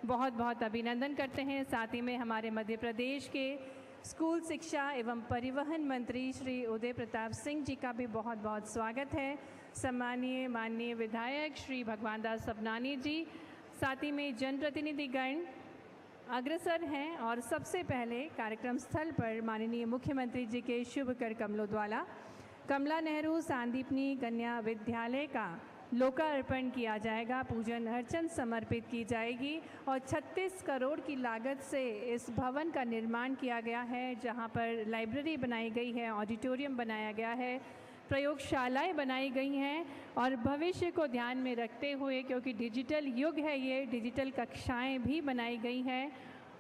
बहुत बहुत अभिनंदन करते हैं। साथ ही में हमारे मध्य प्रदेश के स्कूल शिक्षा एवं परिवहन मंत्री श्री उदय प्रताप सिंह जी का भी बहुत बहुत स्वागत है। सम्मानीय माननीय विधायक श्री भगवान दास सबनानी जी, साथ ही में जनप्रतिनिधिगण अग्रसर हैं और सबसे पहले कार्यक्रम स्थल पर माननीय मुख्यमंत्री जी के शुभ कर कमलों द्वारा कमला नेहरू सांदीपनी कन्या विद्यालय का लोकार्पण किया जाएगा, पूजन अर्चन समर्पित की जाएगी और 36 करोड़ की लागत से इस भवन का निर्माण किया गया है, जहां पर लाइब्रेरी बनाई गई है, ऑडिटोरियम बनाया गया है, प्रयोगशालाएं बनाई गई हैं और भविष्य को ध्यान में रखते हुए, क्योंकि डिजिटल युग है ये, डिजिटल कक्षाएं भी बनाई गई हैं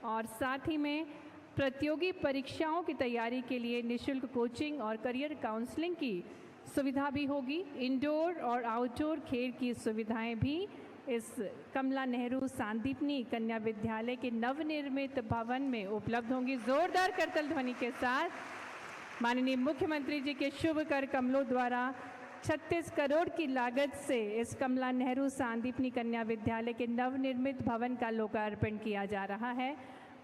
और साथ ही में प्रतियोगी परीक्षाओं की तैयारी के लिए निःशुल्क कोचिंग और करियर काउंसलिंग की सुविधा भी होगी। इंडोर और आउटडोर खेल की सुविधाएं भी इस कमला नेहरू सांदीपनी कन्या विद्यालय के नवनिर्मित भवन में उपलब्ध होंगी। जोरदार करतल ध्वनि के साथ माननीय मुख्यमंत्री जी के शुभ कर कमलों द्वारा 36 करोड़ की लागत से इस कमला नेहरू सांदीपनी कन्या विद्यालय के नवनिर्मित भवन का लोकार्पण किया जा रहा है।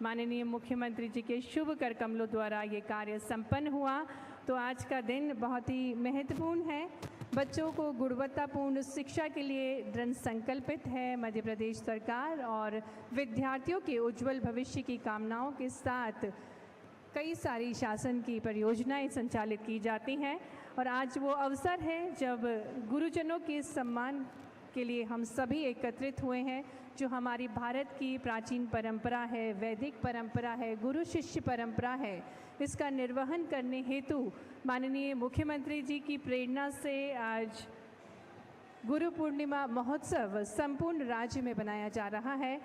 माननीय मुख्यमंत्री जी के शुभ कर कमलों द्वारा ये कार्य संपन्न हुआ तो आज का दिन बहुत ही महत्वपूर्ण है। बच्चों को गुणवत्तापूर्ण शिक्षा के लिए दृढ़ संकल्पित है मध्य प्रदेश सरकार और विद्यार्थियों के उज्जवल भविष्य की कामनाओं के साथ कई सारी शासन की परियोजनाएं संचालित की जाती हैं और आज वो अवसर है जब गुरुजनों के सम्मान के लिए हम सभी एकत्रित हुए हैं। जो हमारी भारत की प्राचीन परंपरा है, वैदिक परंपरा है, गुरु शिष्य परंपरा है, इसका निर्वहन करने हेतु माननीय मुख्यमंत्री जी की प्रेरणा से आज गुरु पूर्णिमा महोत्सव संपूर्ण राज्य में बनाया जा रहा है।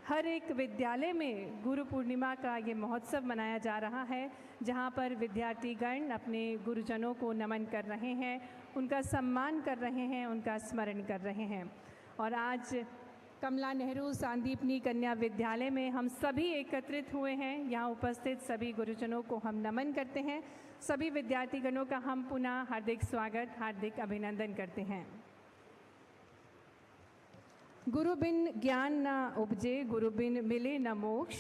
हर एक विद्यालय में गुरु पूर्णिमा का ये महोत्सव मनाया जा रहा है, जहाँ पर विद्यार्थीगण अपने गुरुजनों को नमन कर रहे हैं, उनका सम्मान कर रहे हैं, उनका स्मरण कर रहे हैं। और आज कमला नेहरू सांदीपनी कन्या विद्यालय में हम सभी एकत्रित हुए हैं। यहाँ उपस्थित सभी गुरुजनों को हम नमन करते हैं। सभी विद्यार्थीगणों का हम पुनः हार्दिक स्वागत, हार्दिक अभिनंदन करते हैं। गुरु बिन ज्ञान न उपजे, गुरु बिन मिले न मोक्ष,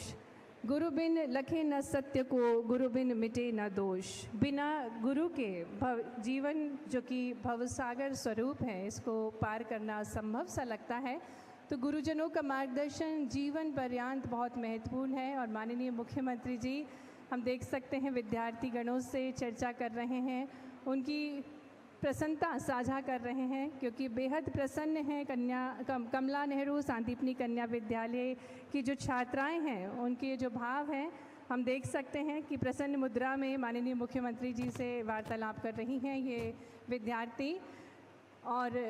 गुरु बिन लखे न सत्य को, गुरु बिन मिटे न दोष। बिना गुरु के जीवन जो कि भवसागर स्वरूप है, इसको पार करना असंभव सा लगता है। तो गुरुजनों का मार्गदर्शन जीवन पर्यंत बहुत महत्वपूर्ण है और माननीय मुख्यमंत्री जी हम देख सकते हैं विद्यार्थीगणों से चर्चा कर रहे हैं, उनकी प्रसन्नता साझा कर रहे हैं क्योंकि बेहद प्रसन्न हैं कमला नेहरू सांदीपनी कन्या विद्यालय की जो छात्राएं हैं, उनके जो भाव हैं हम देख सकते हैं कि प्रसन्न मुद्रा में माननीय मुख्यमंत्री जी से वार्तालाप कर रही हैं ये विद्यार्थी और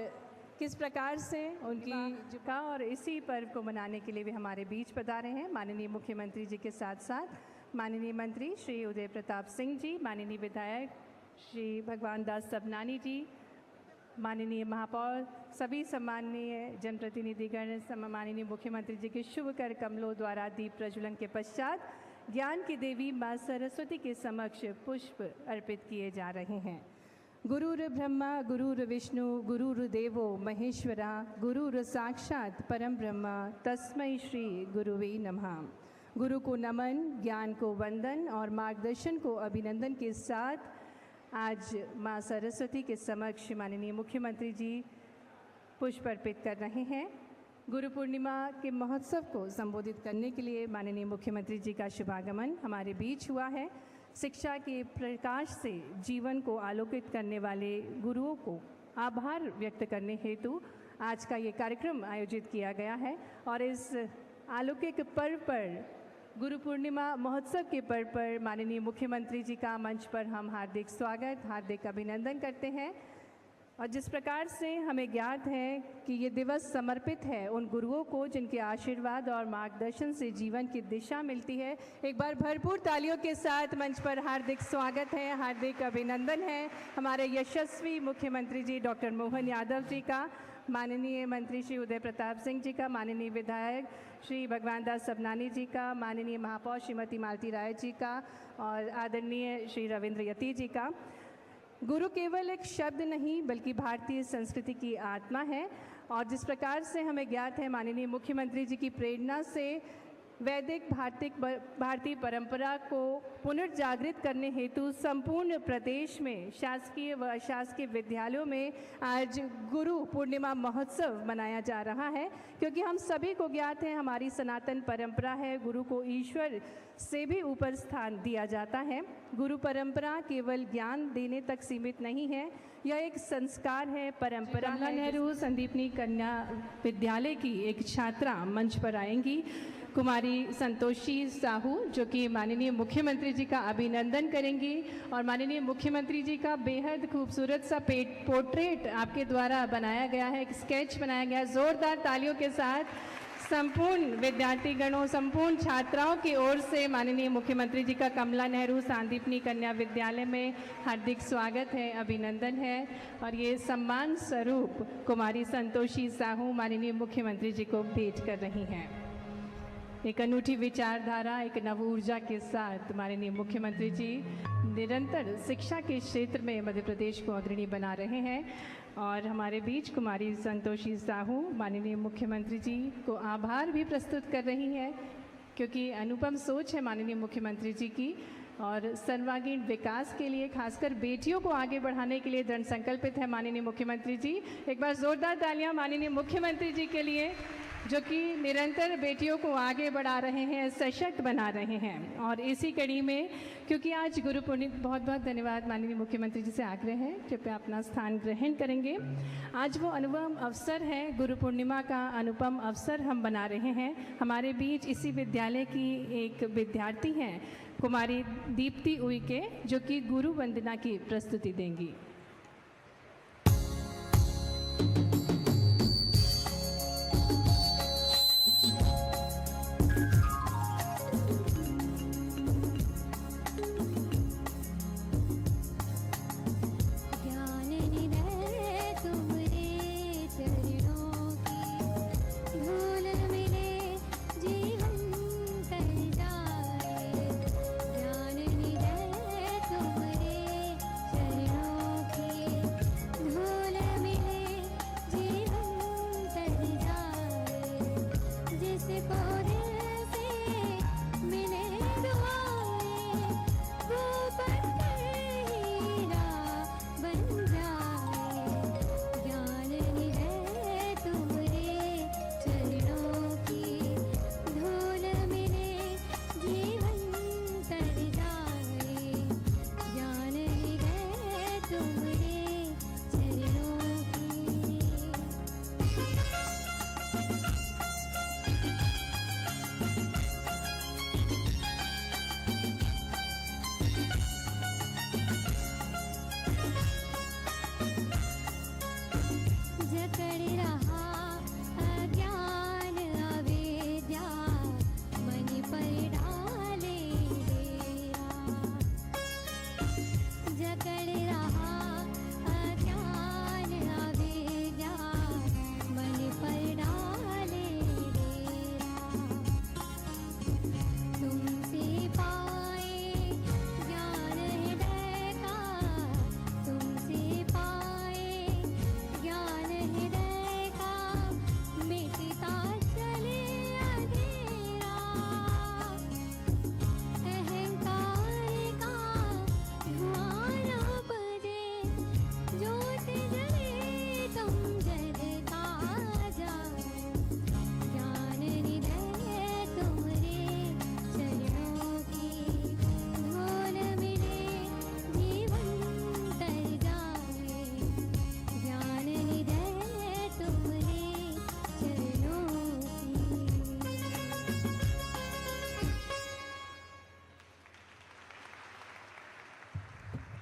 किस प्रकार से उनकी झुका और इसी पर्व को मनाने के लिए भी हमारे बीच पधारे हैं माननीय मुख्यमंत्री जी के साथ साथ माननीय मंत्री श्री उदय प्रताप सिंह जी, माननीय विधायक श्री भगवान दास सबनानी जी, माननीय महापौर, सभी सम्माननीय जनप्रतिनिधिगण, माननीय मुख्यमंत्री जी के शुभ कर कमलों द्वारा दीप प्रज्वलन के पश्चात ज्ञान की देवी माँ सरस्वती के समक्ष पुष्प अर्पित किए जा रहे हैं। गुरुर ब्रह्मा गुरुर विष्णु गुरुर्देवो महेश्वरा, गुरुर साक्षात परम ब्रह्म, तस्मै श्री गुरुवे नमः। गुरु को नमन, ज्ञान को वंदन और मार्गदर्शन को अभिनंदन के साथ आज माँ सरस्वती के समक्ष माननीय मुख्यमंत्री जी पुष्प अर्पित कर रहे हैं। गुरु पूर्णिमा के महोत्सव को संबोधित करने के लिए माननीय मुख्यमंत्री जी का शुभागमन हमारे बीच हुआ है। शिक्षा के प्रकाश से जीवन को आलोकित करने वाले गुरुओं को आभार व्यक्त करने हेतु आज का ये कार्यक्रम आयोजित किया गया है और इस अलौकिक पर्व पर, गुरु पूर्णिमा महोत्सव के पर्व पर माननीय मुख्यमंत्री जी का मंच पर हम हार्दिक स्वागत, हार्दिक अभिनंदन करते हैं। और जिस प्रकार से हमें ज्ञात है कि ये दिवस समर्पित है उन गुरुओं को जिनके आशीर्वाद और मार्गदर्शन से जीवन की दिशा मिलती है। एक बार भरपूर तालियों के साथ मंच पर हार्दिक स्वागत है, हार्दिक अभिनंदन है हमारे यशस्वी मुख्यमंत्री जी डॉक्टर मोहन यादव जी का, माननीय मंत्री श्री उदय प्रताप सिंह जी का, माननीय विधायक श्री भगवान दास सबनानी जी का, माननीय महापौर श्रीमती मालती राय जी का और आदरणीय श्री रविंद्र यति जी का। गुरु केवल एक शब्द नहीं बल्कि भारतीय संस्कृति की आत्मा है और जिस प्रकार से हमें ज्ञात है माननीय मुख्यमंत्री जी की प्रेरणा से वैदिक भारतीय परंपरा को पुनर्जागृत करने हेतु संपूर्ण प्रदेश में शासकीय व अशासकीय विद्यालयों में आज गुरु पूर्णिमा महोत्सव मनाया जा रहा है, क्योंकि हम सभी को ज्ञात है हमारी सनातन परंपरा है, गुरु को ईश्वर से भी ऊपर स्थान दिया जाता है। गुरु परंपरा केवल ज्ञान देने तक सीमित नहीं है, यह एक संस्कार है, परंपरा है। कमला नेहरू संदीपनी कन्या विद्यालय की एक छात्रा मंच पर आएंगी, कुमारी संतोषी साहू, जो कि माननीय मुख्यमंत्री जी का अभिनंदन करेंगी और माननीय मुख्यमंत्री जी का बेहद खूबसूरत सा पोर्ट्रेट आपके द्वारा बनाया गया है, एक स्केच बनाया गया है। जोरदार तालियों के साथ संपूर्ण विद्यार्थीगणों, संपूर्ण छात्राओं की ओर से माननीय मुख्यमंत्री जी का कमला नेहरू संदीपनी कन्या विद्यालय में हार्दिक स्वागत है, अभिनंदन है। और ये सम्मान स्वरूप कुमारी संतोषी साहू माननीय मुख्यमंत्री जी को भेंट कर रही हैं। एक अनूठी विचारधारा, एक नव ऊर्जा के साथ माननीय मुख्यमंत्री जी निरंतर शिक्षा के क्षेत्र में मध्य प्रदेश को अग्रणी बना रहे हैं और हमारे बीच कुमारी संतोषी साहू माननीय मुख्यमंत्री जी को आभार भी प्रस्तुत कर रही हैं, क्योंकि अनुपम सोच है माननीय मुख्यमंत्री जी की और सर्वांगीण विकास के लिए, खासकर बेटियों को आगे बढ़ाने के लिए दृढ़ संकल्पित है माननीय मुख्यमंत्री जी। एक बार जोरदार तालियां माननीय मुख्यमंत्री जी के लिए, जो कि निरंतर बेटियों को आगे बढ़ा रहे हैं, सशक्त बना रहे हैं। और इसी कड़ी में, क्योंकि आज गुरु पूर्णिमा, बहुत बहुत धन्यवाद माननीय मुख्यमंत्री जी से आग्रह है कृपया अपना स्थान ग्रहण करेंगे। आज वो अनुपम अवसर है, गुरु पूर्णिमा का अनुपम अवसर हम बना रहे हैं। हमारे बीच इसी विद्यालय की एक विद्यार्थी हैं कुमारी दीप्ति उइके, जो कि गुरु वंदना की प्रस्तुति देंगी।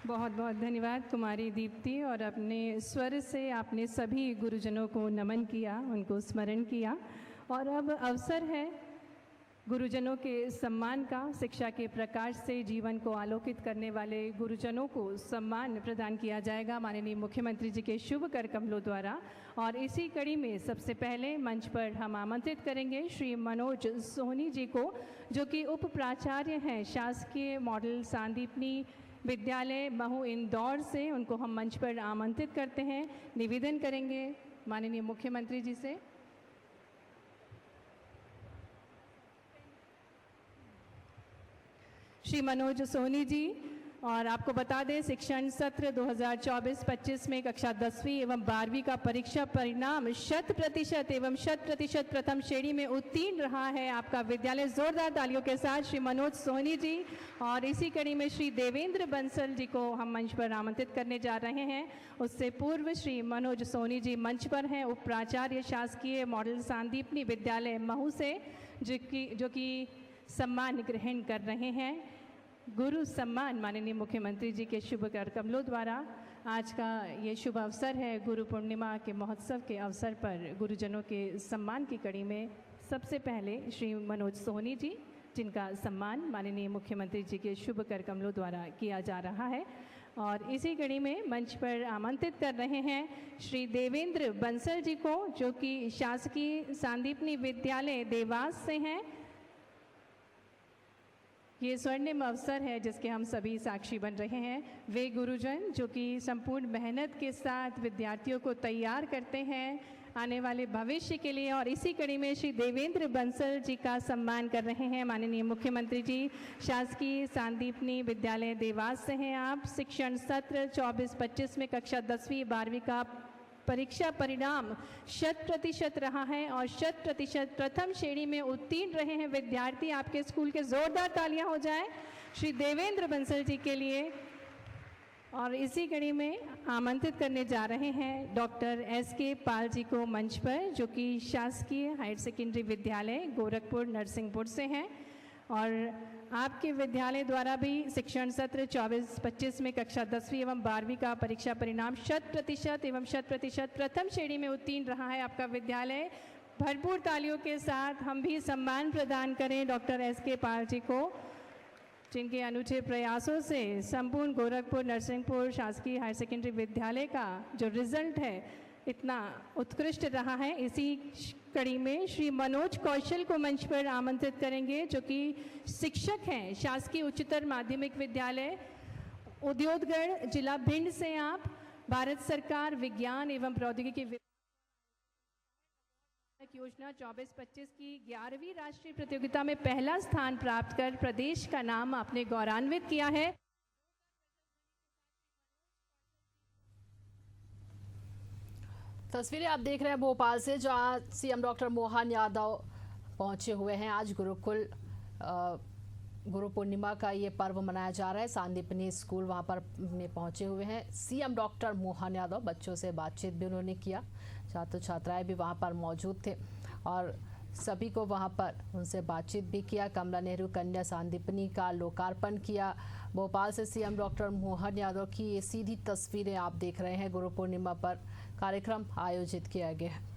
बहुत बहुत धन्यवाद कुमारी दीप्ति, और अपने स्वर से आपने सभी गुरुजनों को नमन किया, उनको स्मरण किया। और अब अवसर है गुरुजनों के सम्मान का। शिक्षा के प्रकाश से जीवन को आलोकित करने वाले गुरुजनों को सम्मान प्रदान किया जाएगा माननीय मुख्यमंत्री जी के शुभ कर कमलों द्वारा। और इसी कड़ी में सबसे पहले मंच पर हम आमंत्रित करेंगे श्री मनोज सोहनी जी को, जो कि उप प्राचार्य हैं शासकीय मॉडल संदीपनी विद्यालय महू इंदौर से। उनको हम मंच पर आमंत्रित करते हैं, निवेदन करेंगे माननीय मुख्यमंत्री जी से। श्री मनोज सोनी जी, और आपको बता दें शिक्षण सत्र 2024-25 में कक्षा 10वीं एवं 12वीं का परीक्षा परिणाम 100% एवं 100% प्रथम श्रेणी में उत्तीर्ण रहा है आपका विद्यालय। जोरदार तालियों के साथ श्री मनोज सोनी जी। और इसी कड़ी में श्री देवेंद्र बंसल जी को हम मंच पर आमंत्रित करने जा रहे हैं। उससे पूर्व श्री मनोज सोनी जी मंच पर हैं, उप प्राचार्य शासकीय मॉडल संदीपनी विद्यालय महू से, जो कि सम्मान ग्रहण कर रहे हैं। गुरु सम्मान माननीय मुख्यमंत्री जी के शुभ कर कमलों द्वारा आज का ये शुभ अवसर है। गुरु पूर्णिमा के महोत्सव के अवसर पर गुरुजनों के सम्मान की कड़ी में सबसे पहले श्री मनोज सोनी जी, जिनका सम्मान माननीय मुख्यमंत्री जी के शुभ कर कमलों द्वारा किया जा रहा है। और इसी कड़ी में मंच पर आमंत्रित कर रहे हैं श्री देवेंद्र बंसल जी को, जो कि शासकीय संदीपनी विद्यालय देवास से हैं। ये स्वर्णिम अवसर है जिसके हम सभी साक्षी बन रहे हैं। वे गुरुजन जो कि संपूर्ण मेहनत के साथ विद्यार्थियों को तैयार करते हैं आने वाले भविष्य के लिए। और इसी कड़ी में श्री देवेंद्र बंसल जी का सम्मान कर रहे हैं माननीय मुख्यमंत्री जी। शासकीय संदीपनी विद्यालय देवास से हैं आप। शिक्षण सत्र 24-25 में कक्षा 10वीं 12वीं का परीक्षा परिणाम 100% रहा है और 100% प्रथम श्रेणी में उत्तीर्ण रहे हैं विद्यार्थी। आपके स्कूल के जोरदार तालियां हो जाए श्री देवेंद्र बंसल जी के लिए। और इसी कड़ी में आमंत्रित करने जा रहे हैं डॉक्टर SK पाल जी को मंच पर, जो कि शासकीय हायर सेकेंडरी विद्यालय गोरखपुर नरसिंहपुर से हैं। और आपके विद्यालय द्वारा भी शिक्षण सत्र 24-25 में कक्षा 10वीं एवं 12वीं का परीक्षा परिणाम 100% एवं 100% प्रथम श्रेणी में उत्तीर्ण रहा है आपका विद्यालय। भरपूर तालियों के साथ हम भी सम्मान प्रदान करें डॉक्टर SK पाल जी को, जिनके अनूठे प्रयासों से संपूर्ण गोरखपुर नरसिंहपुर शासकीय हायर सेकेंडरी विद्यालय का जो रिजल्ट है इतना उत्कृष्ट रहा है। इसी कड़ी में श्री मनोज कौशल को मंच पर आमंत्रित करेंगे, जो कि शिक्षक हैं शासकीय उच्चतर माध्यमिक विद्यालय उद्योगगढ़ जिला भिंड से आप। भारत सरकार विज्ञान एवं प्रौद्योगिकी योजना 24-25 की 11वीं राष्ट्रीय प्रतियोगिता में पहला स्थान प्राप्त कर प्रदेश का नाम आपने गौरवान्वित किया है। तस्वीरें आप देख रहे हैं भोपाल से, जहां सीएम डॉक्टर मोहन यादव पहुंचे हुए हैं। आज गुरु पूर्णिमा का ये पर्व मनाया जा रहा है। संदीपनी स्कूल वहां पर में पहुंचे हुए हैं सीएम डॉक्टर मोहन यादव। बच्चों से बातचीत भी उन्होंने किया, छात्र छात्राएं भी वहां पर मौजूद थे और सभी को वहां पर उनसे बातचीत भी किया। कमला नेहरू कन्या संदीपनी का लोकार्पण किया। भोपाल से सीएम डॉक्टर मोहन यादव की ये सीधी तस्वीरें आप देख रहे हैं। गुरु पूर्णिमा पर कार्यक्रम आयोजित किया गया है।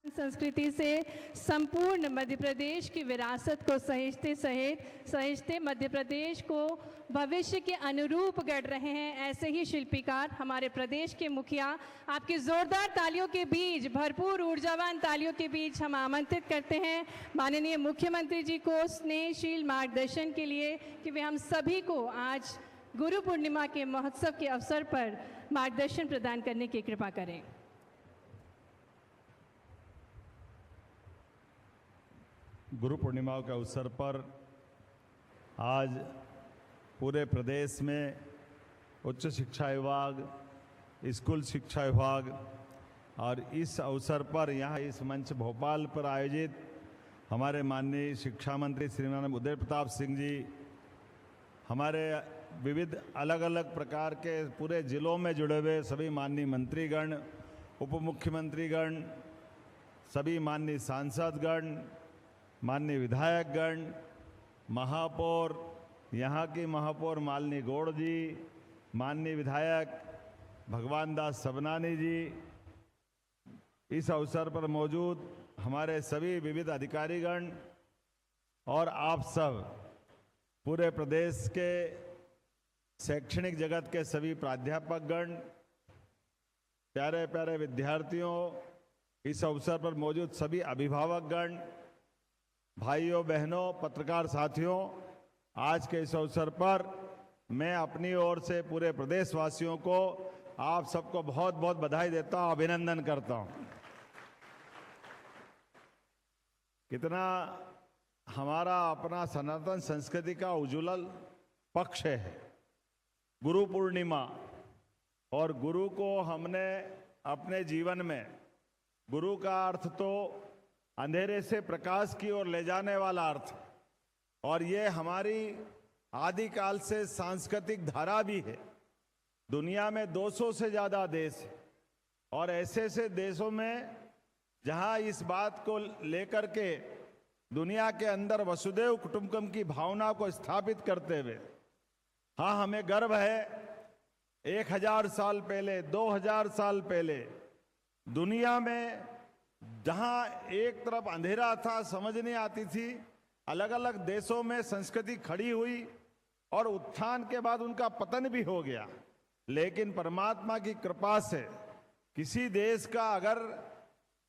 संस्कृति से संपूर्ण मध्य प्रदेश की विरासत को सहेजते मध्य प्रदेश को भविष्य के अनुरूप गढ़ रहे हैं ऐसे ही शिल्पीकार हमारे प्रदेश के मुखिया। आपकी जोरदार तालियों के बीच, भरपूर ऊर्जावान तालियों के बीच हम आमंत्रित करते हैं माननीय मुख्यमंत्री जी को स्नेहशील मार्गदर्शन के लिए कि वे हम सभी को आज गुरु पूर्णिमा के महोत्सव के अवसर पर मार्गदर्शन प्रदान करने की कृपा करें। गुरु पूर्णिमा के अवसर पर आज पूरे प्रदेश में उच्च शिक्षा विभाग, स्कूल शिक्षा विभाग और इस अवसर पर यहाँ इस मंच भोपाल पर आयोजित हमारे माननीय शिक्षा मंत्री श्रीमान उदय प्रताप सिंह जी, हमारे विविध अलग अलग प्रकार के पूरे जिलों में जुड़े हुए सभी माननीय मंत्रीगण, उप मुख्यमंत्रीगण, सभी माननीय सांसदगण, माननीय विधायकगण, महापौर, यहाँ की महापौर मालिनी गौड़ जी, माननीय विधायक भगवान दास सबनानी जी, इस अवसर पर मौजूद हमारे सभी विविध अधिकारीगण और आप सब पूरे प्रदेश के शैक्षणिक जगत के सभी प्राध्यापकगण, प्यारे प्यारे विद्यार्थियों, इस अवसर पर मौजूद सभी अभिभावकगण, भाइयों बहनों, पत्रकार साथियों, आज के इस अवसर पर मैं अपनी ओर से पूरे प्रदेशवासियों को, आप सबको बहुत बहुत बधाई देता हूं, अभिनंदन करता हूं। कितना हमारा अपना सनातन संस्कृति का उज्ज्वल पक्ष है गुरु पूर्णिमा। और गुरु को हमने अपने जीवन में, गुरु का अर्थ तो अंधेरे से प्रकाश की ओर ले जाने वाला अर्थ, और ये हमारी आदिकाल से सांस्कृतिक धारा भी है। दुनिया में 200 से ज़्यादा देश है, और ऐसे ऐसे देशों में जहां इस बात को लेकर के दुनिया के अंदर वसुदेव कुटुंबकम की भावना को स्थापित करते हुए, हाँ, हमें गर्व है 1000 साल पहले, 2000 साल पहले दुनिया में जहां एक तरफ अंधेरा था, समझ नहीं आती थी, अलग अलग देशों में संस्कृति खड़ी हुई और उत्थान के बाद उनका पतन भी हो गया। लेकिन परमात्मा की कृपा से किसी देश का अगर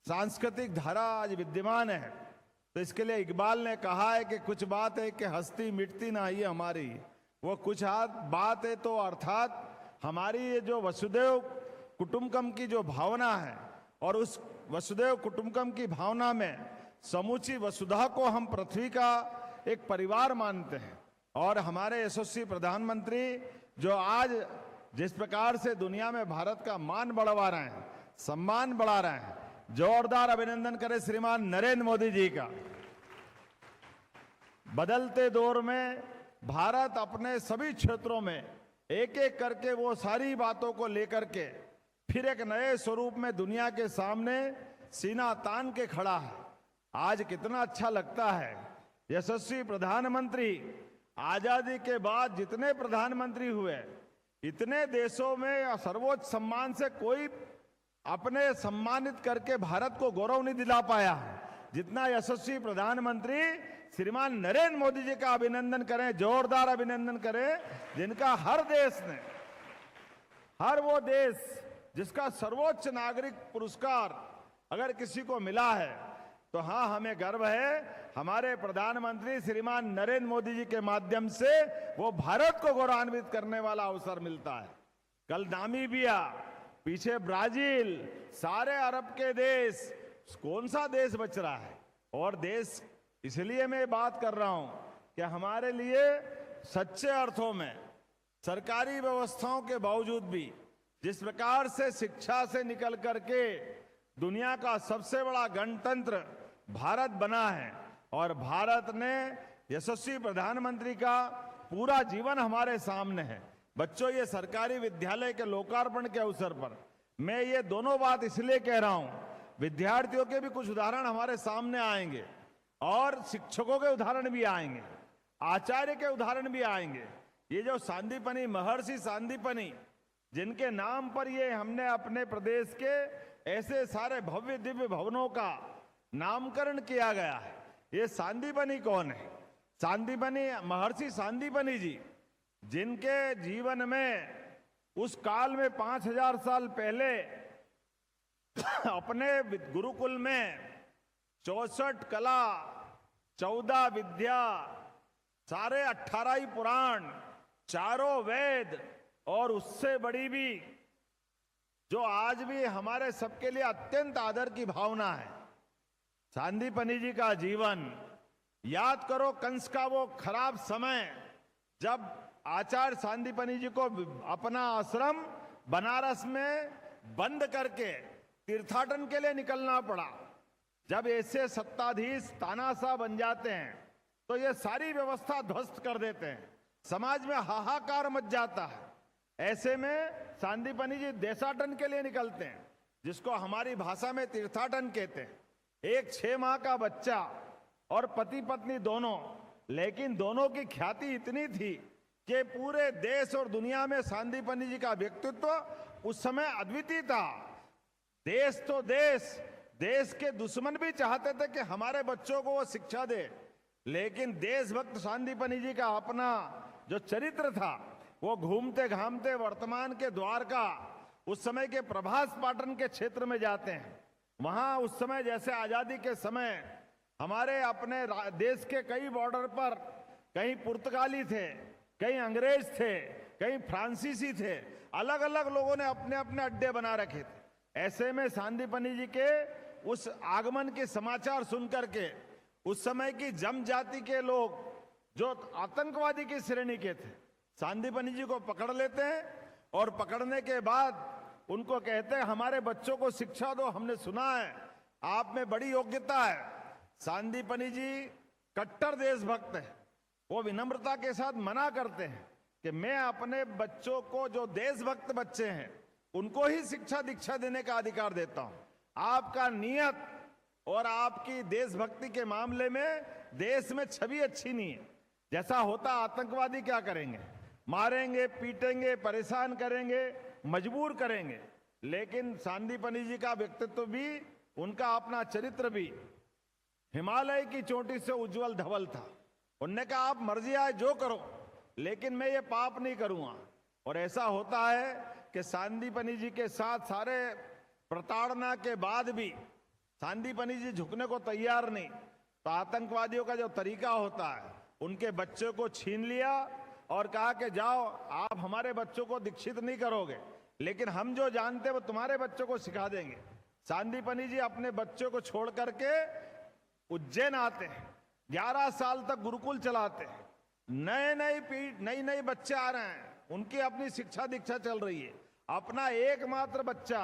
सांस्कृतिक धारा आज विद्यमान है तो इसके लिए इकबाल ने कहा है कि कुछ बात है कि हस्ती मिटती नहीं हमारी, वो कुछ बात है तो अर्थात हमारी ये जो वसुदेव कुटुंबकम की जो भावना है, और उस वसुदेव कुटुंबकम की भावना में समूची वसुधा को हम पृथ्वी का एक परिवार मानते हैं। और हमारे यशस्वी प्रधानमंत्री जो आज जिस प्रकार से दुनिया में भारत का मान बढ़वा रहे हैं, सम्मान बढ़ा रहे हैं, जोरदार अभिनंदन करें श्रीमान नरेंद्र मोदी जी का। बदलते दौर में भारत अपने सभी क्षेत्रों में एक एक करके वो सारी बातों को लेकर के फिर एक नए स्वरूप में दुनिया के सामने सीना तान के खड़ा है। आज कितना अच्छा लगता है, यशस्वी प्रधानमंत्री, आजादी के बाद जितने प्रधानमंत्री हुए, इतने देशों में सर्वोच्च सम्मान से कोई अपने सम्मानित करके भारत को गौरव नहीं दिला पाया जितना यशस्वी प्रधानमंत्री श्रीमान नरेंद्र मोदी जी का अभिनंदन करें, जोरदार अभिनंदन करें, जिनका हर देश ने, हर वो देश जिसका सर्वोच्च नागरिक पुरस्कार अगर किसी को मिला है तो हाँ, हमें गर्व है हमारे प्रधानमंत्री श्रीमान नरेंद्र मोदी जी के माध्यम से वो भारत को गौरवान्वित करने वाला अवसर मिलता है। कल नामीबिया, पीछे ब्राजील, सारे अरब के देश, कौन सा देश बच रहा है? और देश, इसलिए मैं बात कर रहा हूं कि हमारे लिए सच्चे अर्थों में सरकारी व्यवस्थाओं के बावजूद भी जिस प्रकार से शिक्षा से निकल करके दुनिया का सबसे बड़ा गणतंत्र भारत बना है, और भारत ने यशस्वी प्रधानमंत्री का पूरा जीवन हमारे सामने है। बच्चों, ये सरकारी विद्यालय के लोकार्पण के अवसर पर मैं ये दोनों बात इसलिए कह रहा हूं, विद्यार्थियों के भी कुछ उदाहरण हमारे सामने आएंगे और शिक्षकों के उदाहरण भी आएंगे, आचार्य के उदाहरण भी आएंगे। ये जो सांदीपनि, महर्षि सांदीपनि, जिनके नाम पर ये हमने अपने प्रदेश के ऐसे सारे भव्य दिव्य भवनों का नामकरण किया गया है। ये सांदीपनि कौन है? सांदीपनि महर्षि सांदीपनि जी, जिनके जीवन में उस काल में 5000 साल पहले अपने गुरुकुल में 64 कला, 14 विद्या, सारे 18 ही पुराण, चारों वेद, और उससे बड़ी भी जो आज भी हमारे सबके लिए अत्यंत आदर की भावना है, सांदीपनि जी का जीवन। याद करो कंस का वो खराब समय, जब आचार्य सांदीपनि जी को अपना आश्रम बनारस में बंद करके तीर्थाटन के लिए निकलना पड़ा। जब ऐसे सत्ताधीश तानाशाह बन जाते हैं तो ये सारी व्यवस्था ध्वस्त कर देते हैं, समाज में हाहाकार मच जाता है। ऐसे में सांदीपनि जी देशाटन के लिए निकलते हैं, जिसको हमारी भाषा में तीर्थाटन कहते हैं। एक 6 माह का बच्चा और पति पत्नी दोनों, लेकिन दोनों की ख्याति इतनी थी कि पूरे देश और दुनिया में सांदीपनि जी का व्यक्तित्व उस समय अद्वितीय था। देश तो देश के दुश्मन भी चाहते थे कि हमारे बच्चों को वो शिक्षा दे, लेकिन देशभक्त सांदीपनि जी का अपना जो चरित्र था, वो घूमते घामते वर्तमान के द्वारका, उस समय के प्रभास पाटन के क्षेत्र में जाते हैं। वहां उस समय जैसे आजादी के समय हमारे अपने देश के कई बॉर्डर पर कहीं पुर्तगाली थे, कहीं अंग्रेज थे, कहीं फ्रांसीसी थे, अलग अलग लोगों ने अपने अपने अड्डे बना रखे थे। ऐसे में सांदीपनि जी के उस आगमन के समाचार सुनकर के उस समय की जम जाति के लोग जो आतंकवादी की श्रेणी के थे, सांदीपनि जी को पकड़ लेते हैं और पकड़ने के बाद उनको कहते हैं हमारे बच्चों को शिक्षा दो, हमने सुना है आप में बड़ी योग्यता है। सांदीपनि जी कट्टर देशभक्त है, वो विनम्रता के साथ मना करते हैं कि मैं अपने बच्चों को, जो देशभक्त बच्चे हैं, उनको ही शिक्षा दीक्षा देने का अधिकार देता हूं। आपका नियत और आपकी देशभक्ति के मामले में देश में छवि अच्छी नहीं है। जैसा होता आतंकवादी क्या करेंगे, मारेंगे, पीटेंगे, परेशान करेंगे, मजबूर करेंगे। लेकिन सांदीपनि जी का व्यक्तित्व भी, उनका अपना चरित्र भी हिमालय की चोटी से उज्जवल धवल था। उनने कहा आप मर्जी आए जो करो, लेकिन मैं ये पाप नहीं करूंगा। और ऐसा होता है कि सांदीपनि जी के साथ सारे प्रताड़ना के बाद भी सांदीपनि जी झुकने को तैयार नहीं। तो आतंकवादियों का जो तरीका होता है, उनके बच्चों को छीन लिया और कहा कि जाओ, आप हमारे बच्चों को दीक्षित नहीं करोगे, लेकिन हम जो जानते हैं वो तुम्हारे बच्चों को सिखा देंगे। सांदीपनि जी अपने बच्चों को छोड़ करके उज्जैन आते हैं, 11 साल तक गुरुकुल चलाते हैं। नए नए बच्चे आ रहे हैं, उनकी अपनी शिक्षा दीक्षा चल रही है। अपना एकमात्र बच्चा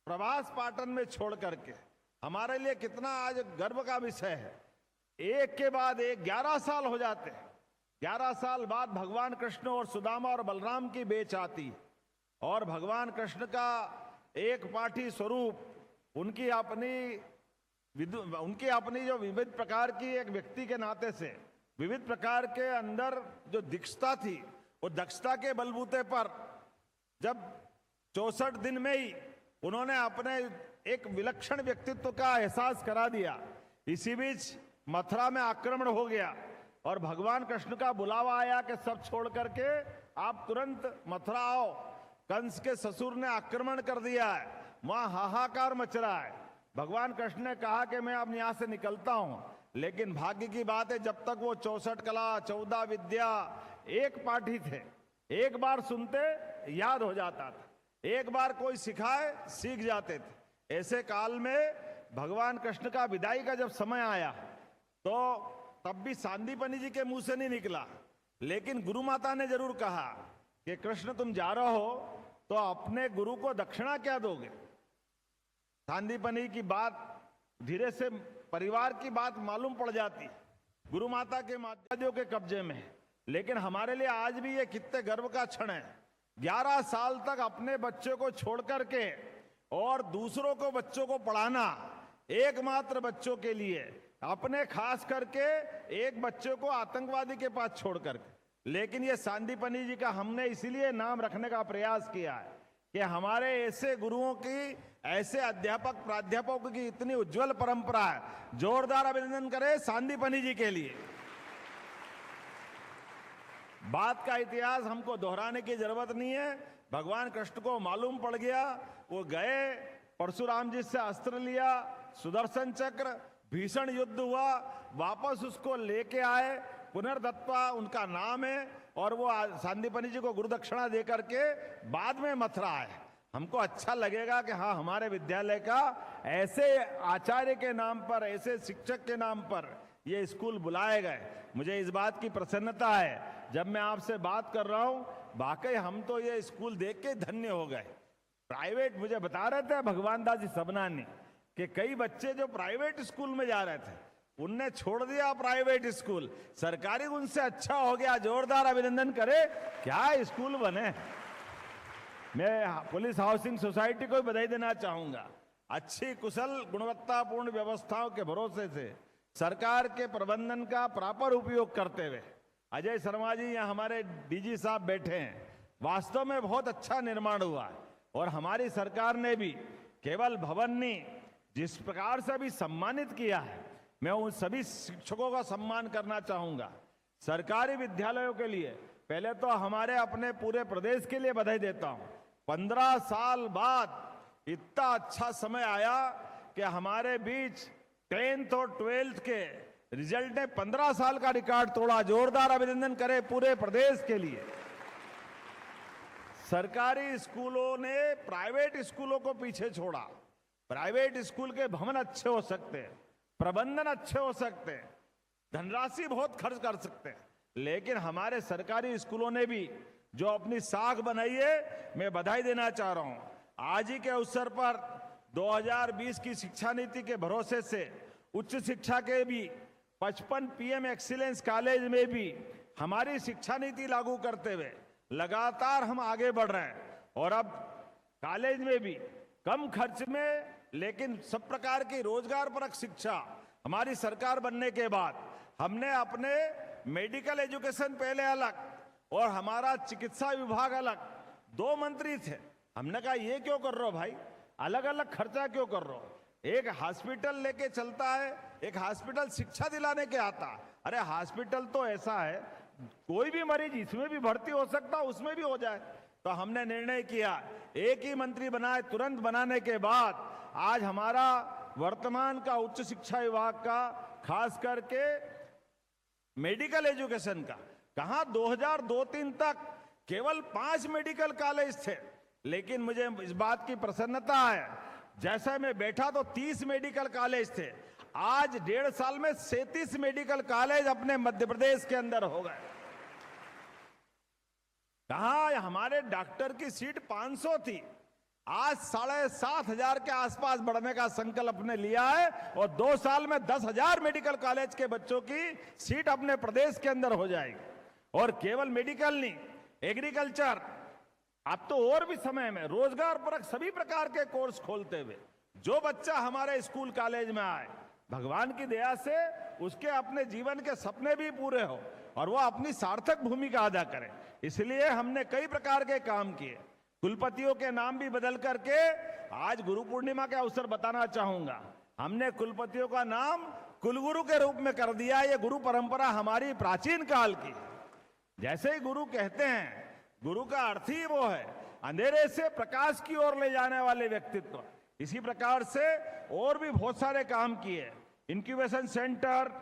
प्रभास पाटन में छोड़ करके, हमारे लिए कितना आज गर्व का विषय है, एक के बाद एक 11 साल हो जाते हैं। 11 साल बाद भगवान कृष्ण और सुदामा और बलराम की बेच आती और भगवान कृष्ण का एक पाठी स्वरूप, उनकी अपनी जो विविध प्रकार की एक व्यक्ति के नाते से विविध प्रकार के अंदर जो दक्षता थी, वो दक्षता के बलबूते पर जब 64 दिन में ही उन्होंने अपने एक विलक्षण व्यक्तित्व का एहसास करा दिया। इसी बीच मथुरा में आक्रमण हो गया और भगवान कृष्ण का बुलावा आया कि सब छोड़ करके आप तुरंत मथुरा आओ, कंस के ससुर ने आक्रमण कर दिया है, वहां हाहाकार मच रहा है। भगवान कृष्ण ने कहा कि मैं अब यहां से निकलता हूं, लेकिन भाग्य की बात है जब तक वो 64 कला 14 विद्या एक पाठी थे, एक बार सुनते याद हो जाता था, एक बार कोई सिखाए सीख जाते थे। ऐसे काल में भगवान कृष्ण का विदाई का जब समय आया तो तब भी सांदीपनि जी के मुंह से नहीं निकला, लेकिन गुरु माता ने जरूर कहा कि कृष्ण तुम जा रहे हो तो अपने गुरु को दक्षिणा क्या दोगे। सांदीपनि की बात धीरे से परिवार की बात मालूम पड़ जाती, गुरु माता के माताओं के कब्जे में। लेकिन हमारे लिए आज भी ये कितने गर्व का क्षण है, 11 साल तक अपने बच्चों को छोड़ करके और दूसरों को बच्चों को पढ़ाना, एकमात्र बच्चों के लिए, अपने खास करके एक बच्चे को आतंकवादी के पास छोड़ करके। लेकिन ये सांदीपनि जी का हमने इसीलिए नाम रखने का प्रयास किया है कि हमारे ऐसे गुरुओं की, ऐसे अध्यापक प्राध्यापकों की इतनी उज्जवल परंपरा है। जोरदार अभिनंदन करें सांदीपनि जी के लिए। बात का इतिहास हमको दोहराने की जरूरत नहीं है, भगवान कृष्ण को मालूम पड़ गया, वो गए, परशुराम जी से अस्त्र लिया, सुदर्शन चक्र, भीषण युद्ध हुआ, वापस उसको लेके आए, पुनर्दत्ता उनका नाम है, और वो सांदीपनि जी को गुरु दक्षिणा दे करके बाद में मथुरा आए। हमको अच्छा लगेगा कि हाँ, हमारे विद्यालय का ऐसे आचार्य के नाम पर, ऐसे शिक्षक के नाम पर ये स्कूल बुलाए गए। मुझे इस बात की प्रसन्नता है, जब मैं आपसे बात कर रहा हूं, वाकई हम तो ये स्कूल देख के धन्य हो गए। प्राइवेट, मुझे बता रहे थे भगवान दास जी सबनानी कि कई बच्चे जो प्राइवेट स्कूल में जा रहे थे, उनने छोड़ दिया प्राइवेट स्कूल, सरकारी उनसे अच्छा हो गया। जोरदार अभिनंदन करे, क्या स्कूल बने। मैं पुलिस हाउसिंग सोसाइटी को भी बधाई देना चाहूंगा। अच्छी कुशल गुणवत्तापूर्ण व्यवस्थाओं के भरोसे से सरकार के प्रबंधन का प्रॉपर उपयोग करते हुए, अजय शर्मा जी यहाँ हमारे डीजी साहब बैठे हैं, वास्तव में बहुत अच्छा निर्माण हुआ है। और हमारी सरकार ने भी केवल भवन नहीं, जिस प्रकार से अभी सम्मानित किया है, मैं उन सभी शिक्षकों का सम्मान करना चाहूंगा। सरकारी विद्यालयों के लिए पहले तो हमारे अपने पूरे प्रदेश के लिए बधाई देता हूं। 15 साल बाद इतना अच्छा समय आया कि हमारे बीच 10th और 12th के रिजल्ट ने 15 साल का रिकॉर्ड तोड़ा। जोरदार अभिनंदन करें पूरे प्रदेश के लिए। सरकारी स्कूलों ने प्राइवेट स्कूलों को पीछे छोड़ा। प्राइवेट स्कूल के भवन अच्छे हो सकते हैं, प्रबंधन अच्छे हो सकते हैं, धनराशि बहुत खर्च कर सकते हैं, लेकिन हमारे सरकारी स्कूलों ने भी जो अपनी साख बनाई है, मैं बधाई देना चाह रहा हूं। आज ही के अवसर पर 2020 की शिक्षा नीति के भरोसे से उच्च शिक्षा के भी 55 पीएम एक्सीलेंस कॉलेज में भी हमारी शिक्षा नीति लागू करते हुए लगातार हम आगे बढ़ रहे हैं। और अब कॉलेज में भी कम खर्च में लेकिन सब प्रकार की रोजगारपरक शिक्षा हमारी सरकार बनने के बाद हमने अपने मेडिकल एजुकेशन पहले अलग और हमारा चिकित्सा विभाग अलग, 2 मंत्री थे। हमने कहा ये क्यों कर रहे हो भाई, अलग अलग खर्चा क्यों कर रहे हो? एक हॉस्पिटल लेके चलता है, एक हॉस्पिटल शिक्षा दिलाने के आता। अरे हॉस्पिटल तो ऐसा है, कोई भी मरीज इसमें भी भर्ती हो सकता, उसमें भी हो जाए। तो हमने निर्णय किया, एक ही मंत्री बनाए। तुरंत बनाने के बाद आज हमारा वर्तमान का उच्च शिक्षा विभाग का, खास करके मेडिकल एजुकेशन का, कहां 2002-03 तक केवल 5 मेडिकल कॉलेज थे, लेकिन मुझे इस बात की प्रसन्नता है, जैसा मैं बैठा तो 30 मेडिकल कॉलेज थे, आज 1.5 साल में 37 मेडिकल कॉलेज अपने मध्य प्रदेश के अंदर हो गए। कहा हमारे डॉक्टर की सीट 500 थी, आज 7,500 के आसपास बढ़ने का संकल्प ने लिया है और 2 साल में 10,000 मेडिकल कॉलेज के बच्चों की सीट अपने प्रदेश के अंदर हो जाएगी। और केवल मेडिकल नहीं, एग्रीकल्चर, अब तो और भी समय में रोजगार परक सभी प्रकार के कोर्स खोलते हुए जो बच्चा हमारे स्कूल कॉलेज में आए, भगवान की दया से उसके अपने जीवन के सपने भी पूरे हो और वो अपनी सार्थक भूमिका अदा करे। इसलिए हमने कई प्रकार के काम किए, कुलपतियों के नाम भी बदल करके आज गुरु पूर्णिमा के अवसर बताना चाहूंगा, हमने कुलपतियों का नाम कुलगुरु के रूप में कर दिया। ये गुरु परंपरा हमारी प्राचीन काल की। जैसे ही गुरु कहते हैं, गुरु का अर्थ ही वो है अंधेरे से प्रकाश की ओर ले जाने वाले व्यक्तित्व। इसी प्रकार से और भी बहुत सारे काम किए, इंक्यूबेशन सेंटर,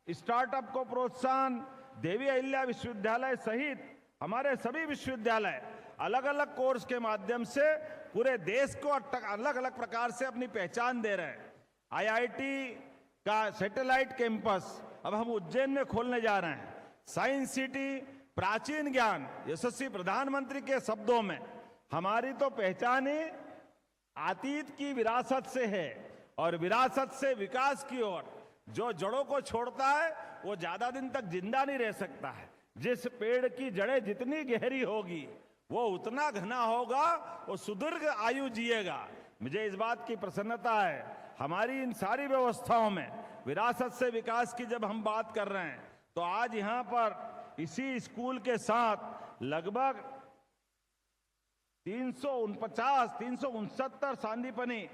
स्टार्टअप को प्रोत्साहन, देवी अहिल्या विश्वविद्यालय सहित हमारे सभी विश्वविद्यालय अलग अलग कोर्स के माध्यम से पूरे देश को अलग अलग प्रकार से अपनी पहचान दे रहे हैं। आईआईटी का सैटेलाइट कैंपस अब हम उज्जैन में खोलने जा रहे हैं। साइंस सिटी, प्राचीन ज्ञान, यशस्वी प्रधानमंत्री के शब्दों में हमारी तो पहचान ही अतीत की विरासत से है और विरासत से विकास की ओर। जो जड़ों को छोड़ता है वो ज्यादा दिन तक जिंदा नहीं रह सकता है। जिस पेड़ की जड़ें जितनी गहरी होगी वो उतना घना होगा, वो सुदीर्घ आयु जिएगा। मुझे इस बात की प्रसन्नता है, हमारी इन सारी व्यवस्थाओं में विरासत से विकास की जब हम बात कर रहे हैं तो आज यहाँ पर इसी स्कूल के साथ लगभग 369 सांदीपनी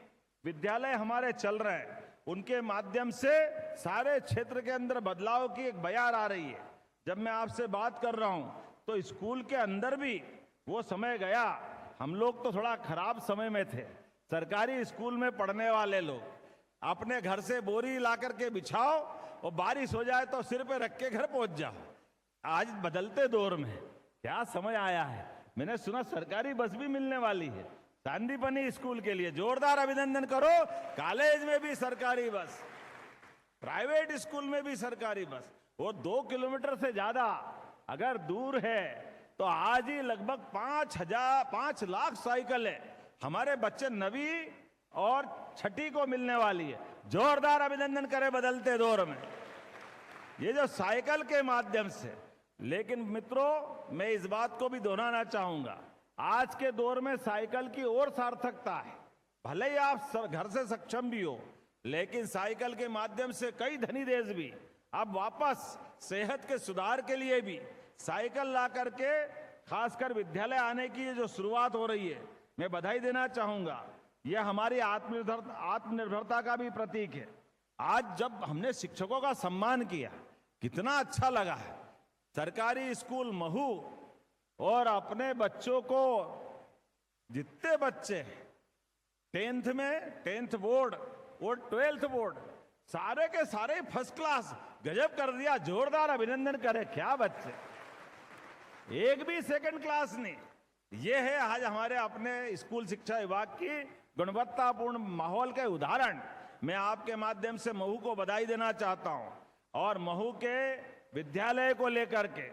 विद्यालय हमारे चल रहे हैं। उनके माध्यम से सारे क्षेत्र के अंदर बदलाव की एक बयार आ रही है। जब मैं आपसे बात कर रहा हूं तो स्कूल के अंदर भी वो समय गया, हम लोग तो थोड़ा खराब समय में थे। सरकारी स्कूल में पढ़ने वाले लोग अपने घर से बोरी ला करके बिछाओ और बारिश हो जाए तो सिर पे रख के घर पहुंच जाओ। आज बदलते दौर में क्या समय आया है, मैंने सुना सरकारी बस भी मिलने वाली है सांदीपनी स्कूल के लिए। जोरदार अभिनंदन करो। कॉलेज में भी सरकारी बस, प्राइवेट स्कूल में भी सरकारी बस। वो 2 किलोमीटर से ज्यादा अगर दूर है तो आज ही लगभग 5 लाख साइकिल है हमारे बच्चे 9वीं और 6ठी को मिलने वाली है। जोरदार अभिनंदन करें बदलते दौर में ये जो साइकिल के माध्यम से। लेकिन मित्रों, मैं इस बात को भी दोहराना चाहूंगा, आज के दौर में साइकिल की और सार्थकता है। भले ही आप घर से सक्षम भी हो, लेकिन साइकिल के माध्यम से कई धनी देश भी अब वापस सेहत के सुधार के लिए भी साइकिल ला करके खासकर विद्यालय आने की जो शुरुआत हो रही है, मैं बधाई देना चाहूंगा। यह हमारी आत्मनिर्भरता का भी प्रतीक है। आज जब हमने शिक्षकों का सम्मान किया, कितना अच्छा लगा है। सरकारी स्कूल महू और अपने बच्चों को, जितने बच्चे 10th में 10th बोर्ड और 12th बोर्ड सारे के सारे फर्स्ट क्लास, गजब कर दिया। जोरदार अभिनंदन करें। क्या बच्चे, एक भी सेकंड क्लास नहीं। ये है आज हमारे अपने स्कूल शिक्षा विभाग की गुणवत्तापूर्ण माहौल के उदाहरण। मैं आपके माध्यम से महू को बधाई देना चाहता हूं और महू के विद्यालय को लेकर के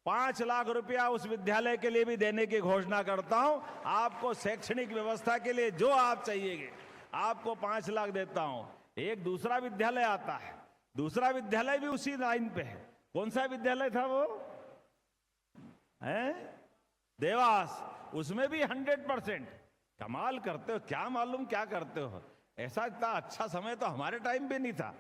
5 लाख रुपया उस विद्यालय के लिए भी देने की घोषणा करता हूं। आपको शैक्षणिक व्यवस्था के लिए जो आप चाहिएगे आपको 5 लाख देता हूं। एक दूसरा विद्यालय आता है, दूसरा विद्यालय भी उसी लाइन पे है। कौन सा विद्यालय था वो? देवास, उसमें भी 100%। कमाल करते हो, क्या मालूम क्या करते हो। ऐसा इतना अच्छा समय तो हमारे टाइम पे नहीं था।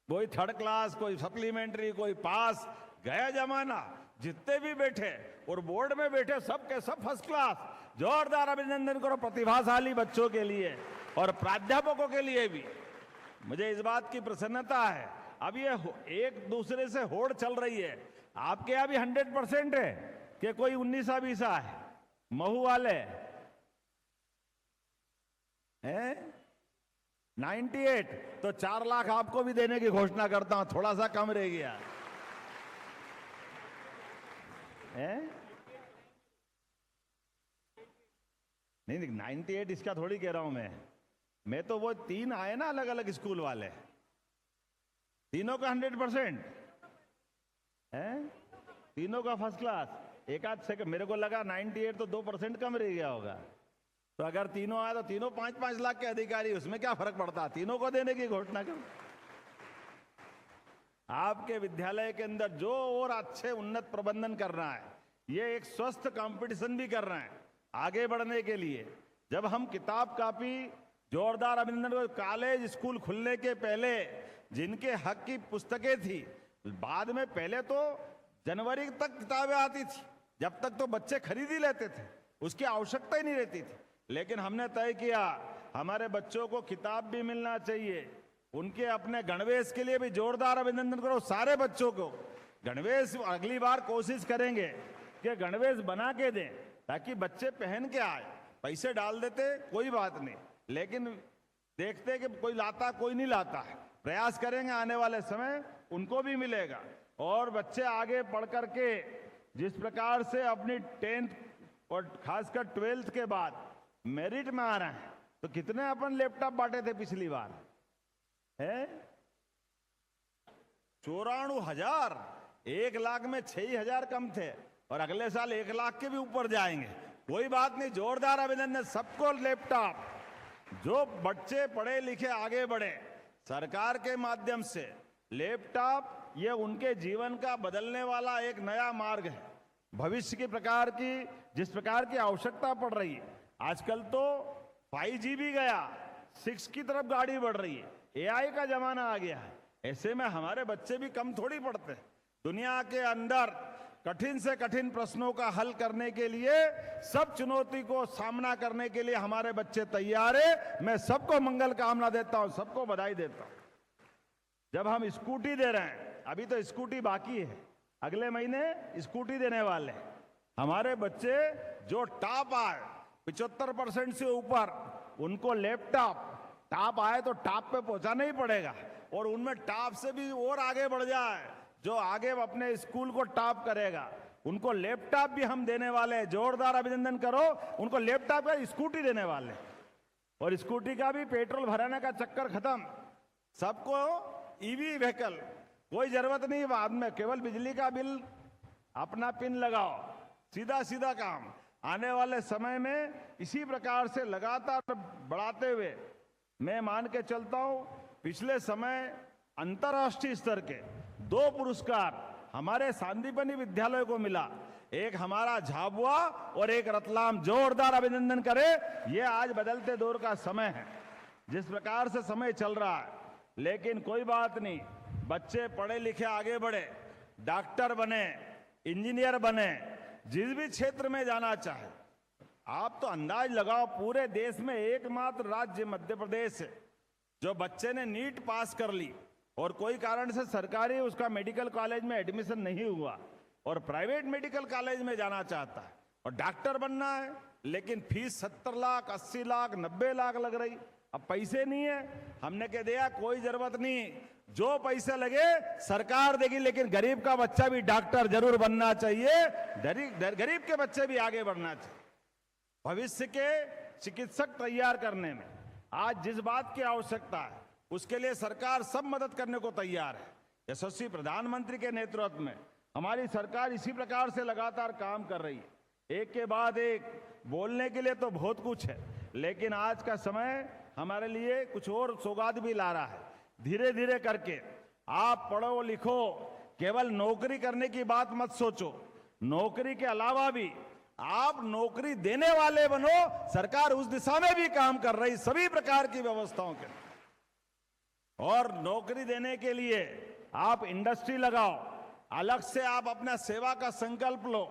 कोई 3rd क्लास, कोई सप्लीमेंट्री, कोई पास, गया जमाना। जितने भी बैठे और बोर्ड में बैठे सबके सब फर्स्ट क्लास। जोरदार अभिनंदन करो प्रतिभाशाली बच्चों के लिए और प्राध्यापकों के लिए भी। मुझे इस बात की प्रसन्नता है। अब ये एक दूसरे से होड़ चल रही है। आपके यहाँ भी 100% है कि कोई 19-20 है? महू वाले हैं 98, तो 4 लाख आपको भी देने की घोषणा करता हूं। थोड़ा सा कम रह गया है? नहीं 98 इसका थोड़ी कह रहा हूं मैं तो वो 3 आए ना अलग अलग स्कूल वाले, तीनों का 100% है, तीनों का फर्स्ट क्लास। एक आध सेकंड मेरे को लगा 98 तो 2% कम रह गया होगा। तो अगर तीनों आए तो तीनों 5-5 लाख के अधिकारी, उसमें क्या फर्क पड़ता? तीनों को देने की घोषणा करो। आपके विद्यालय के अंदर जो और अच्छे उन्नत प्रबंधन करना है, ये एक स्वस्थ कंपटीशन भी कर रहे हैं आगे बढ़ने के लिए। जब हम किताब कापी, जोरदार अभिनंदन। कॉलेज स्कूल खुलने के पहले जिनके हक की पुस्तकें थी, बाद में पहले तो जनवरी तक किताबें आती थी, जब तक तो बच्चे खरीद ही लेते थे, उसकी आवश्यकता ही नहीं रहती थी। लेकिन हमने तय किया हमारे बच्चों को किताब भी मिलना चाहिए। उनके अपने गणवेश के लिए भी जोरदार अभिनंदन करो सारे बच्चों को। गणवेश अगली बार कोशिश करेंगे कि गणवेश बना के दें ताकि बच्चे पहन के आए। पैसे डाल देते कोई बात नहीं, लेकिन देखते कि कोई लाता कोई नहीं लाता है। प्रयास करेंगे आने वाले समय उनको भी मिलेगा। और बच्चे आगे पढ़ करके जिस प्रकार से अपनी 10th और खासकर 12th के बाद मेरिट में आ रहे हैं, तो कितने अपन लैपटॉप बांटे थे पिछली बार? है 94,000। 1 लाख में 6,000 कम थे और अगले साल 1 लाख के भी ऊपर जाएंगे। कोई बात नहीं, जोरदार अभिनंदन सबको लैपटॉप। जो बच्चे पढ़े लिखे आगे बढ़े, सरकार के माध्यम से लैपटॉप ये उनके जीवन का बदलने वाला एक नया मार्ग है। भविष्य की प्रकार की जिस प्रकार की आवश्यकता पड़ रही है, आजकल तो 5G भी गया, 6 की तरफ गाड़ी बढ़ रही है, AI का जमाना आ गया है। ऐसे में हमारे बच्चे भी कम थोड़ी पढ़ते हैं। दुनिया के अंदर कठिन से कठिन प्रश्नों का हल करने के लिए, सब चुनौती को सामना करने के लिए हमारे बच्चे तैयार है। मैं सबको मंगल कामना देता हूं, सबको बधाई देता हूं। जब हम स्कूटी दे रहे हैं, अभी तो स्कूटी बाकी है, अगले महीने स्कूटी देने वाले हैं। हमारे बच्चे जो टॉप आए 75% से ऊपर, उनको लैपटॉप टॉप आए तो टॉप पे पहुंचाना ही पड़ेगा। और उनमें टॉप से भी और आगे बढ़ जाए, जो आगे अपने स्कूल को टॉप करेगा, उनको लैपटॉप भी हम देने वाले हैं। जोरदार अभिनंदन करो, उनको लैपटॉप का स्कूटी देने वाले। और स्कूटी का भी पेट्रोल भराने का चक्कर खत्म, सबको ईवी व्हीकल, कोई जरूरत नहीं बाद में, केवल बिजली का बिल अपना पिन लगाओ, सीधा सीधा काम। आने वाले समय में इसी प्रकार से लगातार बढ़ाते हुए मैं मान के चलता हूं। पिछले समय अंतर्राष्ट्रीय स्तर के 2 पुरस्कार हमारे सांदीपनि विद्यालय को मिला, एक हमारा झाबुआ और एक रतलाम। जोरदार अभिनंदन करें। यह आज बदलते दौर का समय है, जिस प्रकार से समय चल रहा है। लेकिन कोई बात नहीं, बच्चे पढ़े लिखे आगे बढ़े, डॉक्टर बने, इंजीनियर बने, जिस भी क्षेत्र में जाना चाहे। आप तो अंदाज लगाओ, पूरे देश में एकमात्र राज्य मध्य प्रदेश है जो बच्चे ने नीट पास कर ली और कोई कारण से सरकारी उसका मेडिकल कॉलेज में एडमिशन नहीं हुआ और प्राइवेट मेडिकल कॉलेज में जाना चाहता है और डॉक्टर बनना है, लेकिन फीस 70 लाख, 80 लाख, 90 लाख लग रही। अब पैसे नहीं है, हमने कह दिया कोई जरूरत नहीं, जो पैसे लगे सरकार देगी, लेकिन गरीब का बच्चा भी डॉक्टर जरूर बनना चाहिए। गरीब के बच्चे भी आगे बढ़ना चाहिए। भविष्य के चिकित्सक तैयार करने में आज जिस बात की आवश्यकता है, उसके लिए सरकार सब मदद करने को तैयार है। यशस्वी प्रधानमंत्री के नेतृत्व में हमारी सरकार इसी प्रकार से लगातार काम कर रही है। एक के बाद एक बोलने के लिए तो बहुत कुछ है, लेकिन आज का समय हमारे लिए कुछ और सौगात भी ला रहा है। धीरे धीरे करके आप पढ़ो लिखो, केवल नौकरी करने की बात मत सोचो, नौकरी के अलावा भी आप नौकरी देने वाले बनो। सरकार उस दिशा में भी काम कर रही, सभी प्रकार की व्यवस्थाओं के। और नौकरी देने के लिए आप इंडस्ट्री लगाओ, अलग से आप अपना सेवा का संकल्प लो।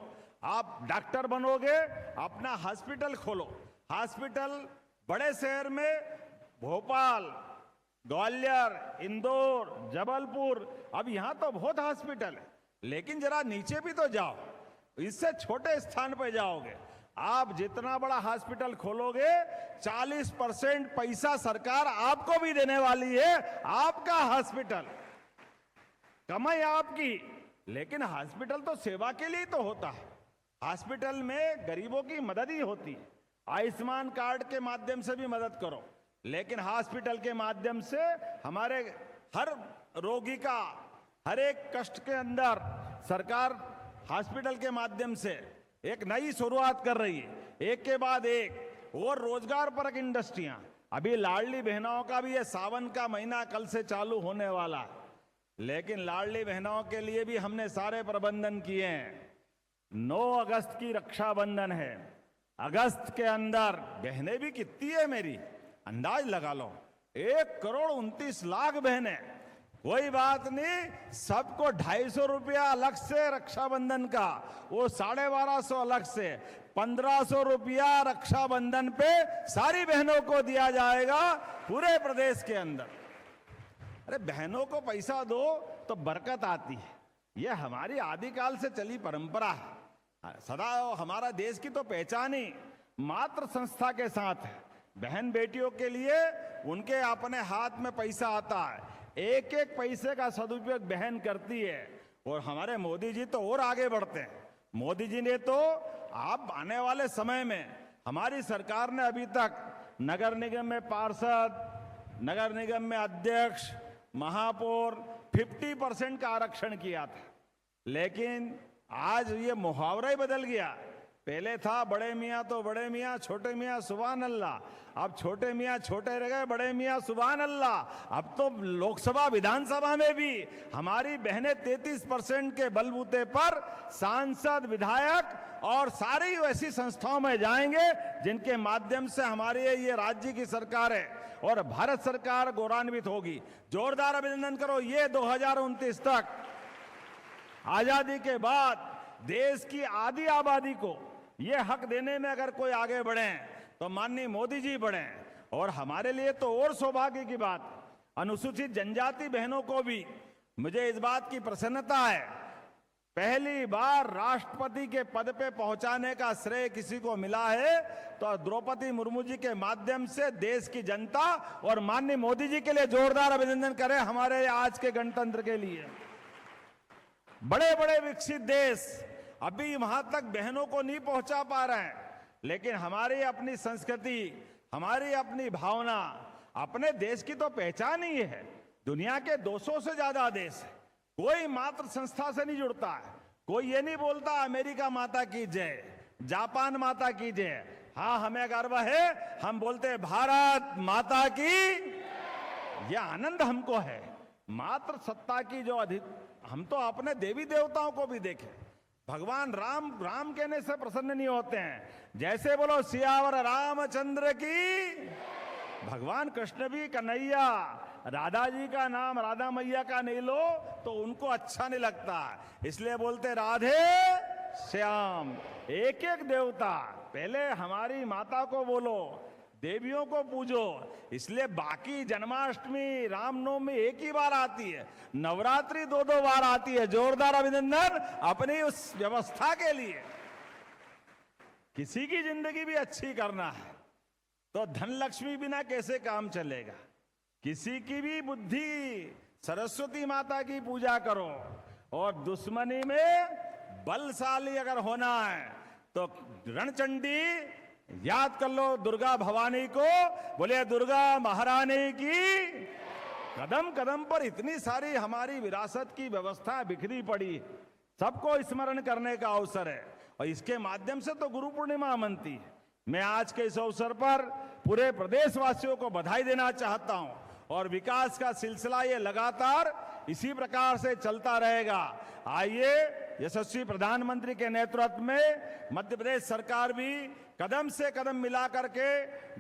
आप डॉक्टर बनोगे, अपना हॉस्पिटल खोलो। हॉस्पिटल बड़े शहर में भोपाल, ग्वालियर, इंदौर, जबलपुर, अब यहां तो बहुत हॉस्पिटल है, लेकिन जरा नीचे भी तो जाओ, इससे छोटे स्थान पर जाओगे। आप जितना बड़ा हॉस्पिटल खोलोगे 40% पैसा सरकार आपको भी देने वाली है। आपका हॉस्पिटल, कमाई आपकी, लेकिन हॉस्पिटल तो सेवा के लिए तो होता है। हॉस्पिटल में गरीबों की मदद ही होती है। आयुष्मान कार्ड के माध्यम से भी मदद करो, लेकिन हॉस्पिटल के माध्यम से हमारे हर रोगी का हर एक कष्ट के अंदर सरकार हॉस्पिटल के माध्यम से एक नई शुरुआत कर रही है। एक के बाद एक और रोजगार परक इंडस्ट्रियां। अभी लाडली बहनों का भी ये सावन का महीना कल से चालू होने वाला है, लेकिन लाडली बहनों के लिए भी हमने सारे प्रबंधन किए हैं। 9 अगस्त की रक्षाबंधन है। अगस्त के अंदर बहनें भी कितनी है मेरी, अंदाज लगा लो, 1,29,00,000 बहनें। कोई बात नहीं, सबको 250 रुपया अलग से रक्षाबंधन का, वो 1250 अलग से, 1500 रुपया रक्षाबंधन पे सारी बहनों को दिया जाएगा पूरे प्रदेश के अंदर। अरे बहनों को पैसा दो तो बरकत आती है, ये हमारी आदिकाल से चली परंपरा है। सदा हमारा देश की तो पहचान ही मातृ संस्था के साथ है। बहन बेटियों के लिए उनके अपने हाथ में पैसा आता है, एक एक पैसे का सदुपयोग बहन करती है। और हमारे मोदी जी तो और आगे बढ़ते हैं। मोदी जी ने तो आप आने वाले समय में, हमारी सरकार ने अभी तक नगर निगम में पार्षद, नगर निगम में अध्यक्ष, महापौर 50% का आरक्षण किया था, लेकिन आज ये मुहावरा ही बदल गया। पहले था बड़े मियाँ तो बड़े मियाँ, छोटे मियाँ सुभान अल्लाह। अब छोटे मियाँ छोटे रह गए, बड़े मियाँ सुभान अल्लाह। अब तो लोकसभा विधानसभा में भी हमारी बहनें 33% के बलबूते पर सांसद, विधायक और सारी ऐसी संस्थाओं में जाएंगे जिनके माध्यम से हमारी ये राज्य की सरकार है और भारत सरकार गौरवान्वित होगी। जोरदार अभिनंदन करो। ये 2029 तक आजादी के बाद देश की आधी आबादी को ये हक देने में अगर कोई आगे बढ़े तो माननीय मोदी जी बढ़े। और हमारे लिए तो और सौभाग्य की बात, अनुसूचित जनजाति बहनों को भी मुझे इस बात की प्रसन्नता है, पहली बार राष्ट्रपति के पद पे पहुंचाने का श्रेय किसी को मिला है तो द्रौपदी मुर्मू जी के माध्यम से देश की जनता और माननीय मोदी जी के लिए जोरदार अभिनंदन करें। हमारे आज के गणतंत्र के लिए बड़े बड़े विकसित देश अभी वहां तक बहनों को नहीं पहुंचा पा रहे हैं, लेकिन हमारी अपनी संस्कृति, हमारी अपनी भावना, अपने देश की तो पहचान ही है। दुनिया के 200 से ज्यादा देश है, कोई मातृ संस्था से नहीं जुड़ता है। कोई ये नहीं बोलता अमेरिका माता की जय, जापान माता की जय। हाँ, हमें गर्व है, हम बोलते हैं भारत माता की। यह आनंद हमको है मातृ सत्ता की। जो हम तो अपने देवी देवताओं को भी देखें, भगवान राम कहने से प्रसन्न नहीं होते हैं। जैसे बोलो सियावर रामचंद्र की, भगवान कृष्ण भी कन्हैया, राधा जी का नाम राधा मैया का नहीं लो तो उनको अच्छा नहीं लगता, इसलिए बोलते राधे श्याम। एक एक देवता, पहले हमारी माता को बोलो, देवियों को पूजो। इसलिए बाकी जन्माष्टमी, रामनवमी एक ही बार आती है, नवरात्रि 2-2 बार आती है। जोरदार अभिनंदन अपनी उस व्यवस्था के लिए। किसी की जिंदगी भी अच्छी करना है तो धन लक्ष्मी बिना कैसे काम चलेगा। किसी की भी बुद्धि, सरस्वती माता की पूजा करो। और दुश्मनी में बलशाली अगर होना है तो रणचंडी याद कर लो, दुर्गा भवानी को। बोले दुर्गा महारानी की। कदम कदम पर इतनी सारी हमारी विरासत की व्यवस्था बिखरी पड़ी, सबको स्मरण करने का अवसर है और इसके माध्यम से तो गुरु पूर्णिमा मनती है। मैं आज के इस अवसर पर पूरे प्रदेशवासियों को बधाई देना चाहता हूं और विकास का सिलसिला ये लगातार इसी प्रकार से चलता रहेगा। आइए, यशस्वी प्रधानमंत्री के नेतृत्व में मध्य प्रदेश सरकार भी कदम से कदम मिला करके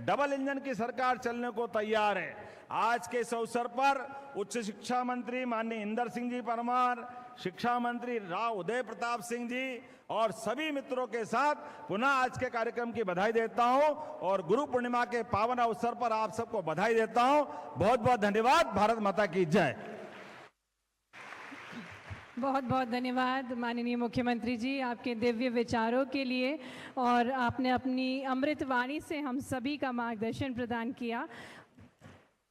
डबल इंजन की सरकार चलने को तैयार है। आज के इस अवसर पर उच्च शिक्षा मंत्री माननीय इंदर सिंह जी परमार, शिक्षा मंत्री राव उदय प्रताप सिंह जी और सभी मित्रों के साथ पुनः आज के कार्यक्रम की बधाई देता हूं और गुरु पूर्णिमा के पावन अवसर पर आप सबको बधाई देता हूं। बहुत बहुत धन्यवाद। भारत माता की जय। बहुत बहुत धन्यवाद माननीय मुख्यमंत्री जी आपके दिव्य विचारों के लिए, और आपने अपनी अमृत वाणी से हम सभी का मार्गदर्शन प्रदान किया।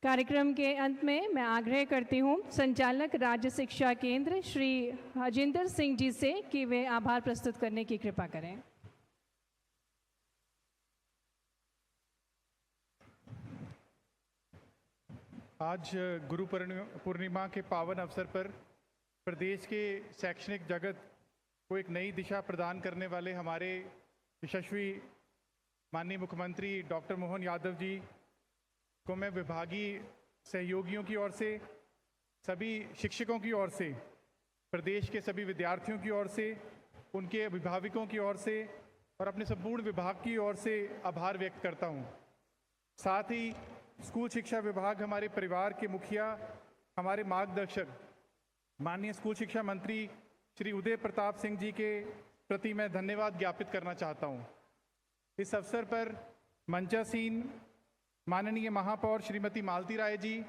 कार्यक्रम के अंत में मैं आग्रह करती हूँ संचालक राज्य शिक्षा केंद्र श्री हजिंदर सिंह जी से कि वे आभार प्रस्तुत करने की कृपा करें। आज गुरु पूर्णिमा के पावन अवसर पर प्रदेश के शैक्षणिक जगत को एक नई दिशा प्रदान करने वाले हमारे यशस्वी माननीय मुख्यमंत्री डॉक्टर मोहन यादव जी को मैं विभागीय सहयोगियों की ओर से, सभी शिक्षकों की ओर से, प्रदेश के सभी विद्यार्थियों की ओर से, उनके अभिभावकों की ओर से और अपने संपूर्ण विभाग की ओर से आभार व्यक्त करता हूं। साथ ही स्कूल शिक्षा विभाग, हमारे परिवार के मुखिया, हमारे मार्गदर्शक माननीय स्कूल शिक्षा मंत्री श्री उदय प्रताप सिंह जी के प्रति मैं धन्यवाद ज्ञापित करना चाहता हूं। इस अवसर पर मंचासीन माननीय महापौर श्रीमती मालती राय जी,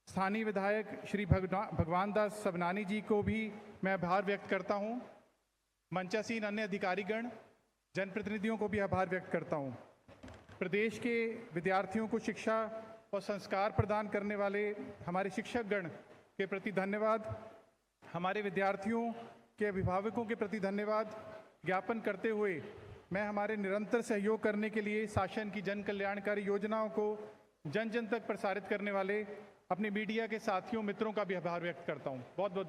स्थानीय विधायक श्री भगवान दास सबनानी जी को भी मैं आभार व्यक्त करता हूं। मंचासीन अन्य अधिकारीगण, जनप्रतिनिधियों को भी आभार व्यक्त करता हूं। प्रदेश के विद्यार्थियों को शिक्षा और संस्कार प्रदान करने वाले हमारे शिक्षकगण के प्रति धन्यवाद, हमारे विद्यार्थियों के अभिभावकों के प्रति धन्यवाद ज्ञापन करते हुए मैं हमारे निरंतर सहयोग करने के लिए शासन की जन कल्याणकारी योजनाओं को जन जन तक प्रसारित करने वाले अपने मीडिया के साथियों, मित्रों का भी आभार व्यक्त करता हूं। बहुत बहुत